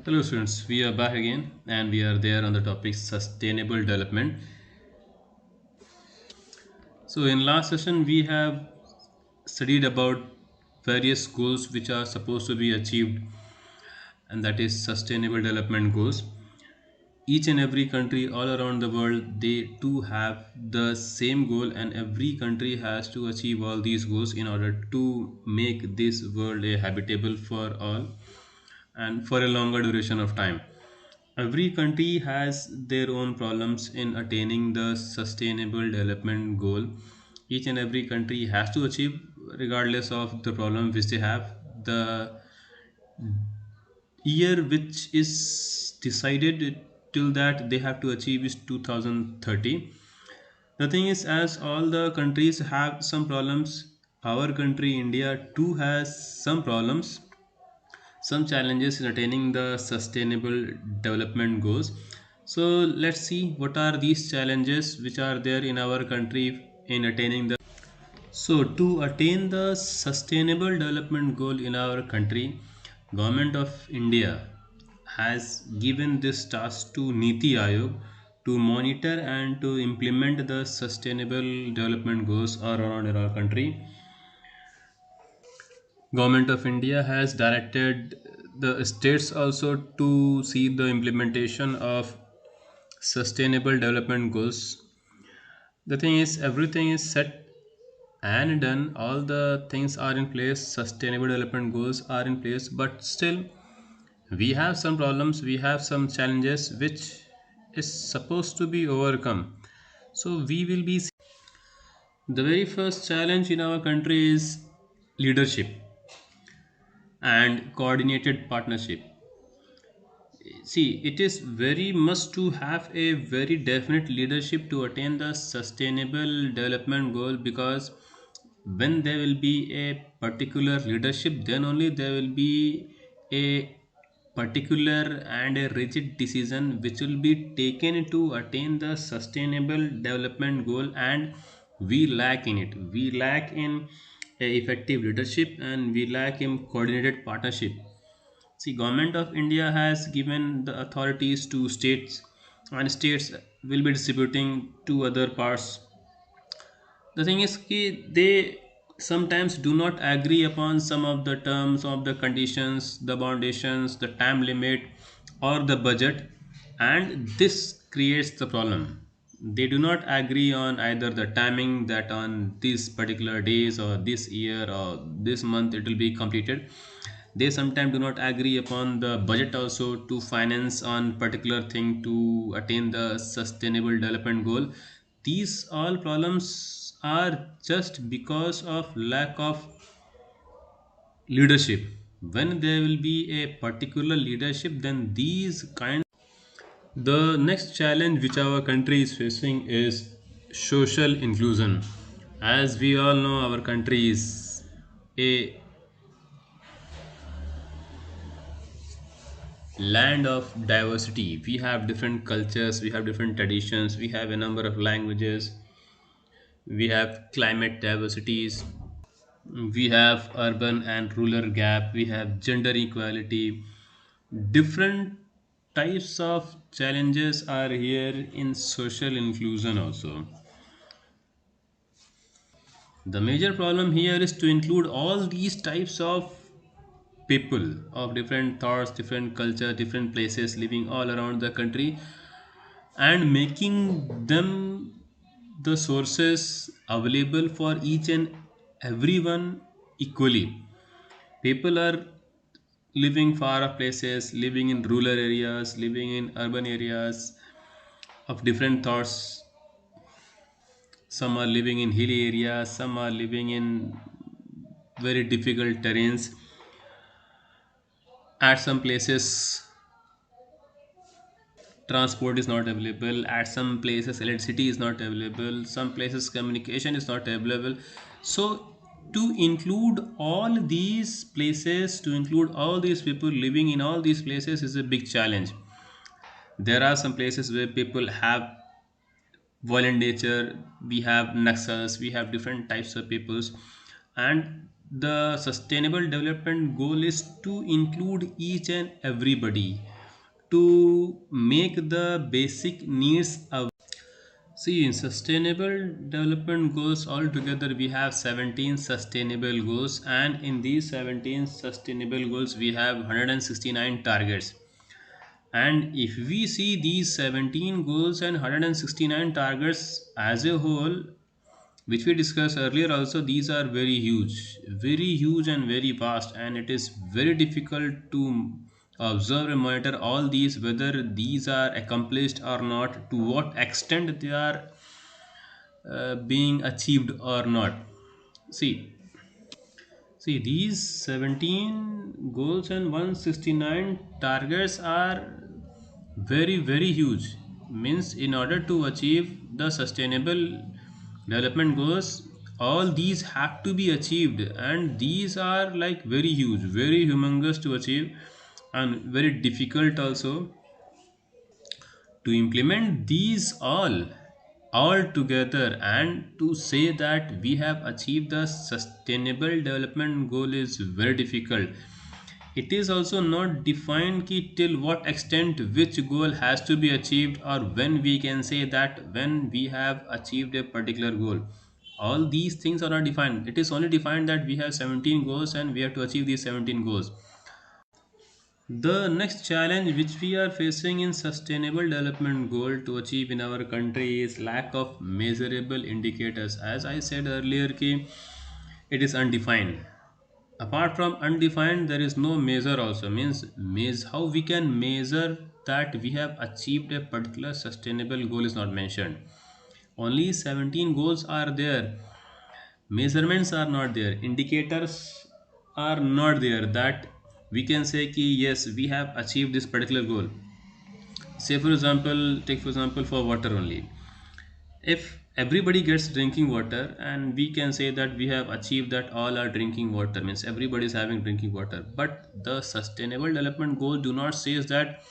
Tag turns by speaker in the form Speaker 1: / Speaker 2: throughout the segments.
Speaker 1: Hello, students. We are back again and we are there on the topic sustainable development. So, in last session, we have studied about various goals which are supposed to be achieved, and that is sustainable development goals. Each and every country all around the world, they too have the same goal, and every country has to achieve all these goals in order to make this world a habitable for all and for a longer duration of time. Every country has their own problems in attaining the sustainable development goal. Each and every country has to achieve, regardless of the problem which they have. The year which is decided till that they have to achieve is 2030. The thing is, as all the countries have some problems, our country, India, too has some problems, some challenges in attaining the sustainable development goals. So let's see what are these challenges which are there in our country in attaining the. So to attain the sustainable development goal in our country, government of India has given this task to Niti Aayog to monitor and to implement the sustainable development goals all around in our country. Government of India has directed the states also to see the implementation of sustainable development goals. The thing is, everything is set and done, all the things are in place, sustainable development goals are in place, but still we have some problems, we have some challenges which is supposed to be overcome. So we will be, the very first challenge in our country is leadership and coordinated partnership. See, it is very must to have a very definite leadership to attain the sustainable development goal, because when there will be a particular leadership, then only there will be a particular and a rigid decision which will be taken to attain the sustainable development goal, and we lack in it. We lack in a effective leadership and we lack in coordinated partnership. See, government of India has given the authorities to states, and states will be distributing to other parts. The thing is कि they sometimes do not agree upon some of the terms of the conditions, the foundations, the time limit, or the budget, and this creates the problem. They do not agree on either the timing that on these particular days or this year or this month it will be completed. They sometimes do not agree upon the budget also to finance on particular thing to attain the sustainable development goal. These all problems are just because of lack of leadership. When there will be a particular leadership, then these kind. The next challenge which our country is facing is social inclusion. As we all know, our country is a land of diversity. We have different cultures, we have different traditions, we have a number of languages, we have climate diversities, we have urban and rural gap, we have gender equality. Different types of challenges are here in social inclusion also. The major problem here is to include all these types of people of different thoughts, different culture, different places living all around the country, and making them the sources available for each and everyone equally. People are living far off places, living in rural areas, living in urban areas of different thoughts. Some are living in hilly areas, some are living in very difficult terrains. At some places, transport is not available. At some places, electricity is not available. Some places, communication is not available. So, to include all these places, to include all these people living in all these places is a big challenge. There are some places where people have violent nature, we have naxals, we have different types of peoples, and the sustainable development goal is to include each and everybody, to make the basic needs. See, in sustainable development goals altogether, we have 17 sustainable goals, and in these 17 sustainable goals, we have 169 targets. And if we see these 17 goals and 169 targets as a whole, which we discussed earlier, also, these are very huge, and very vast, and it is very difficult to observe and monitor all these, whether these are accomplished or not, to what extent they are being achieved or not. See see these 17 goals and 169 targets are very huge. Means, in order to achieve the sustainable development goals, all these have to be achieved, and these are like very huge, very humongous to achieve, and very difficult also to implement these all together. And to say that we have achieved the sustainable development goal is very difficult. It is also not defined ki till what extent which goal has to be achieved, or when we can say that when we have achieved a particular goal. All these things are not defined. It is only defined that we have 17 goals and we have to achieve these 17 goals. The next challenge which we are facing in sustainable development goal to achieve in our country is lack of measurable indicators. As I said earlier, ki it is undefined. Apart from undefined, there is no measure also. Means how we can measure that we have achieved a particular sustainable goal is not mentioned. Only 17 goals are there. Measurements are not there. Indicators are not there that we can say ki yes, we have achieved this particular goal. Say for example, take for example for water only. If everybody gets drinking water, and we can say that we have achieved that all are drinking water, means everybody is having drinking water. But the sustainable development goal do not says that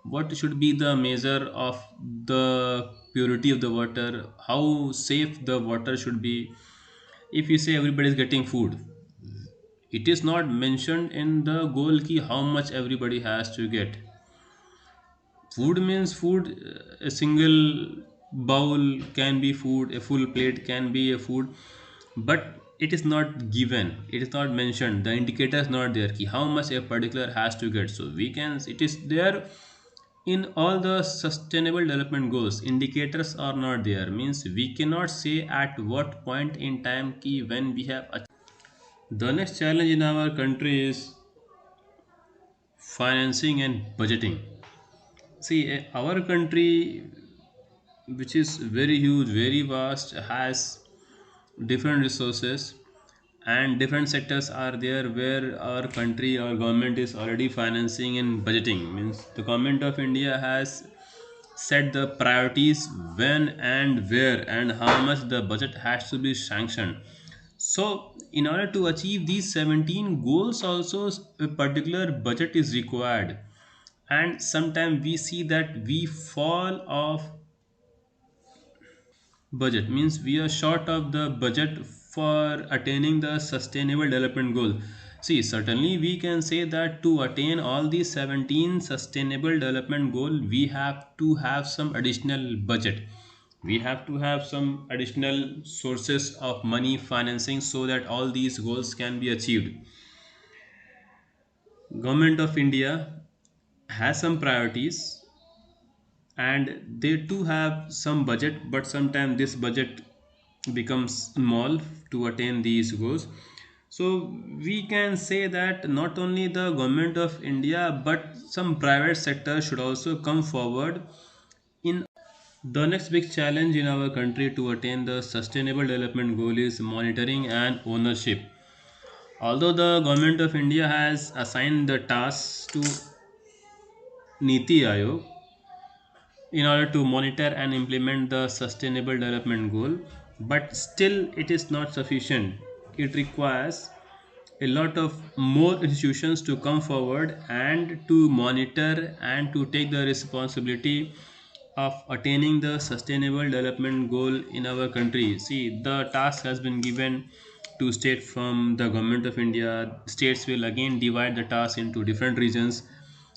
Speaker 1: what should be the measure of the purity of the water, how safe the water should be. If you say everybody is getting food, it is not mentioned in the goal ki how much everybody has to get. Food means food. A single bowl can be food, a full plate can be a food, but it is not given, it is not mentioned, the indicator is not there ki how much a particular has to get. So we can, it is there in all the sustainable development goals, indicators are not there. Means we cannot say at what point in time ki when we have the next challenge in our country is financing and budgeting. See, our country, which is very huge, very vast, has different resources, and different sectors are there where our country, our government is already financing and budgeting. Means the government of India has set the priorities when and where and how much the budget has to be sanctioned. So, in order to achieve these 17 goals, also a particular budget is required. And sometimes we see that we fall off budget, means we are short of the budget for attaining the sustainable development goal. See, certainly we can say that to attain all these 17 sustainable development goal, we have to have some additional budget. We have to have some additional sources of money financing so that all these goals can be achieved. Government of India has some priorities, and they too have some budget, but sometimes this budget becomes small to attain these goals. So we can say that not only the government of India, but some private sector should also come forward. In the next big challenge in our country to attain the sustainable development goal is monitoring and ownership. Although the government of India has assigned the tasks to Niti Aayog in order to monitor and implement the sustainable development goal, but still it is not sufficient. It requires a lot of more institutions to come forward and to monitor and to take the responsibility of attaining the sustainable development goal in our country. See, the task has been given to state from the government of India. States will again divide the task into different regions.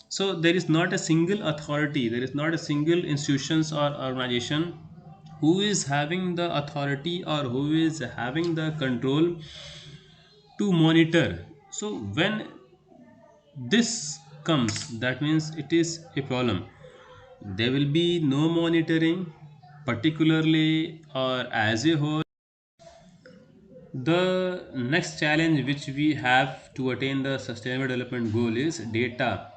Speaker 1: So there is not a single authority, there is not a single institutions or organization who is having the authority or who is having the control to monitor. So when this comes, that means it is a problem. There will be no monitoring, particularly or as a whole. The next challenge which we have to attain the sustainable development goal is data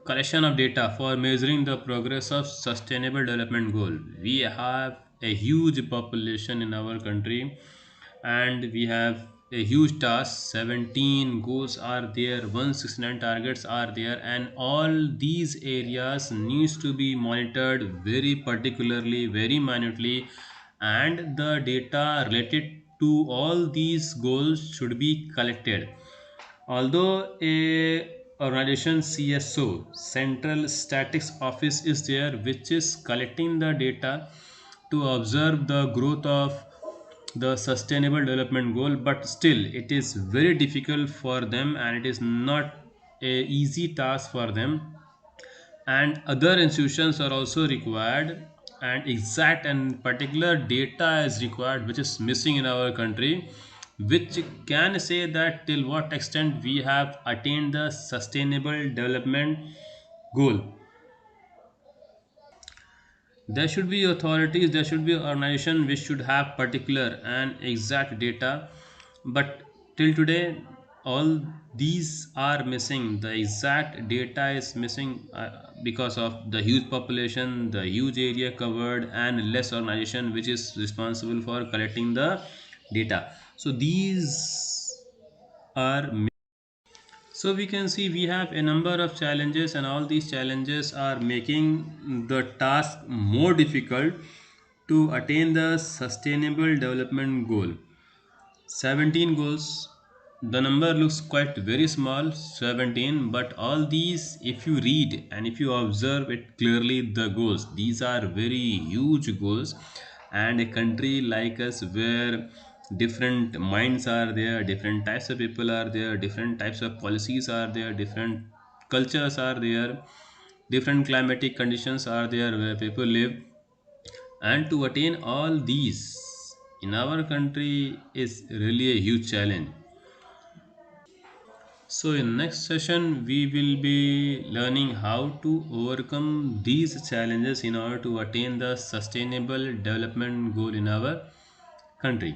Speaker 1: collection of data for measuring the progress of sustainable development goal. We have a huge population in our country, and we have a huge task. 17 goals are there, 169 targets are there, and all these areas needs to be monitored very particularly, very minutely, and the data related to all these goals should be collected. Although a organization CSO, Central Statistics Office, is there, which is collecting the data to observe the growth of the sustainable development goal, but still it is very difficult for them, and it is not a easy task for them, and other institutions are also required, and exact and particular data is required which is missing in our country, which can say that till what extent we have attained the sustainable development goal. There should be authorities, there should be organization which should have particular and exact data, but till today all these are missing. The exact data is missing because of the huge population, the huge area covered, and less organization which is responsible for collecting the data. So these are, so we can see we have a number of challenges, and all these challenges are making the task more difficult to attain the sustainable development goal. 17 goals. The number looks quite very small, 17, but all these, if you read and if you observe it clearly, the goals, these are very huge goals. And a country like us, where different minds are there, different types of people are there, different types of policies are there, different cultures are there, different climatic conditions are there where people live, and to attain all these in our country is really a huge challenge. So in next session we will be learning how to overcome these challenges in order to attain the sustainable development goal in our country.